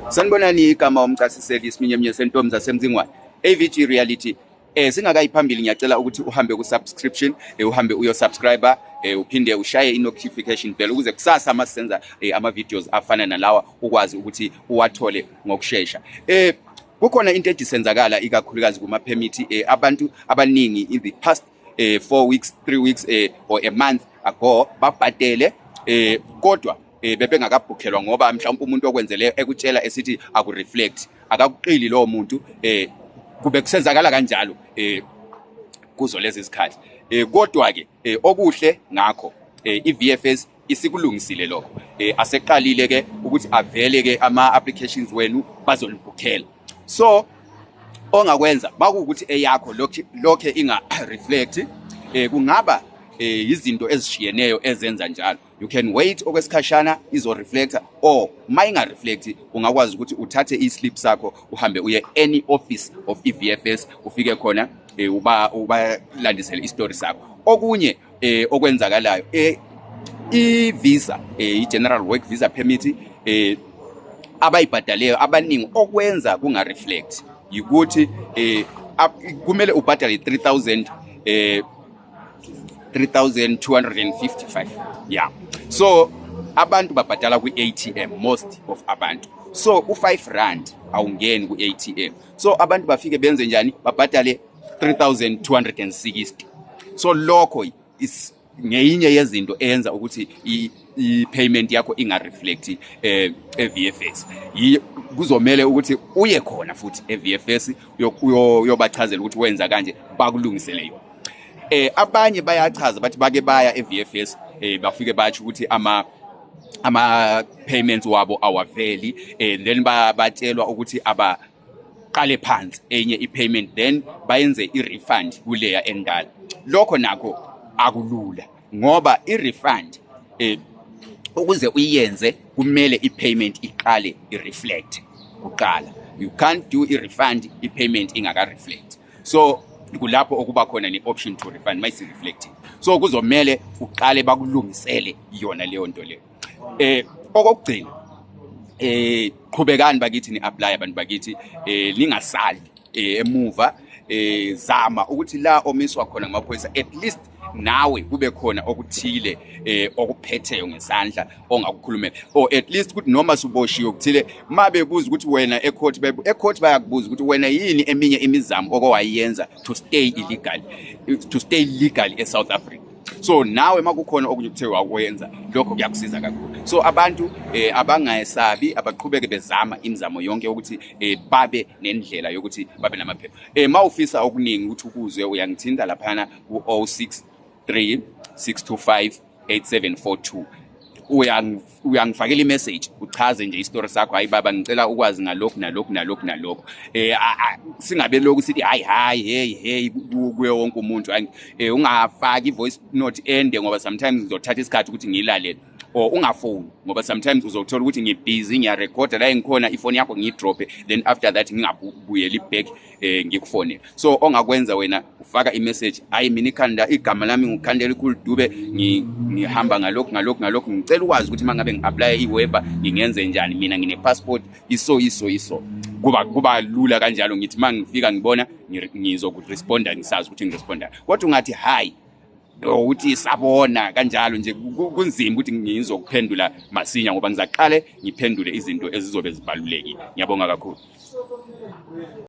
Sanibonani igama umchasiseli isiminye sentombi zasemzingwane AVG Reality. Singakayi phambili ngiyacela ukuthi uhambe ku subscription, uhambe uyo subscriber, uphinde ushaye i notification bell ukuze kusasa masisenza ama videos afana nalawa ukwazi ukuthi uwathole ngokusheshsha. Kukhona into edisenzakala ikakhulukazi kuma permit abantu abaningi in the past 4 weeks, 3 weeks or a month ago babhadele kodwa bebengakabhukhelwa ngoba mhlawumbe umuntu okwenzele ekutshela esithi akureflect akakuqili lo muntu kube kusenzakala kanjalo kuzo lezi izikhathi kodwa ke okuhle ngakho iVFS isikulungisile lokho aseqalile ke ukuthi avele ke ama applications wenu bazolibukhela. So ongakwenza bakuthi eyakho lokho inga reflect kungaba izinto ezishiyeneyo ezenza njalo. You can wait okwesikhashana izo reflector or mayinga reflect ungakwazi ukuthi uthathe i-slip sakho uhambe uye any office of iVFS ufike khona uba landisele i-story sakho. Okunye okwenzakalayo i-visa i-general work visa permit abayibhadaleyo abaningi okwenza kunga reflect ukuthi kumele ubhadale 3,255 yeah. So abantu babhadala ku-ATM most of abantu, so u5 rand awungeni ku-ATM, so abantu bafike benze njani babhadale 3,260. So lokho is ngeyinye yezinto eyenza ukuthi i-payment yakho inga reflect eVFS. Kuzomela ukuthi uye khona futhi eVFS uyobachazela ukuthi wenza kanje bakulungisele yona. Abanye bayachaza bathi bake baya eVFS bafike bathi ukuthi ama payments wabo awaveli then batshelwa ukuthi abaqale phansi enye i-payment then bayenze i-refund kuleya endala. Lokho nakho akulula ngoba i-refund ukuze uyenze kumele i-payment iqale i-reflect kuqala. You can't do i-refund i-payment ingaka reflect, so kulapho okuba khona ne-option to refund mayisi reflecting. So kuzomele uqale bakulungisele yona leyo nto leyo. Okugcina qhubekani bakithi ni-apply abantu bakithi ningasali emuva, zama ukuthi la omiswa khona ngamaphoyisa at least nawe kube khona okuthile okuphetheyo ngesandla ongakukhulumela, or at least ukuthi noma suboshiwe ukuthile mabebuza ukuthi wena ecourt bayakubuza ukuthi wena yini eminye imizamo okowayenza to stay legal eSouth Africa. So nawe makukhona okuthe wakwenza lokho kuyakusiza kakhulu. So abantu abangayesabi abaqhubeke bezama imizamo yonke ukuthi babe nendlela yokuthi babe namaphepha. Mawufisa okuningi ukuthi ukuzwe uyangithinta laphana ku 063 625 8742 uyangifakela i-message uchaze nje istory sakho. Hayi baba ngicela ukwazi ngalokho nalokho singabe lokho sithi hey kuye wonke umuntu ungafaki i-voice note ende ngoba sometimes ngizothatha isikhathi ukuthi ngiyilalele, or ungafoni ngoba sometimes uzothola ukuthi ngibusy ngiyarecorda la engikhona ifoni yakho ngiyidrope then after that ngingabuyeli back ngikufonela. So ongakwenza wena ufaka i-message, hayi mina ikhanda igama lami ngikhandela iKhuludube ngihamba ngalokho ngicela ukwazi ukuthi mangabe ngi-apply iWaiver ngingenze njani, mina ngine passport iso kuba lula kanjalo. Ngithi mangifika ngibona ngizokuresponda ngisazi ukuthi ngiresponda, kodwa ungathi hayi uthi sabona kanjalo nje kunzima ukuthi ngizokuphendula masinya ngoba ngizaqale ngiphendule izinto ezizobe zibalulekile. Ngiyabonga kakhulu.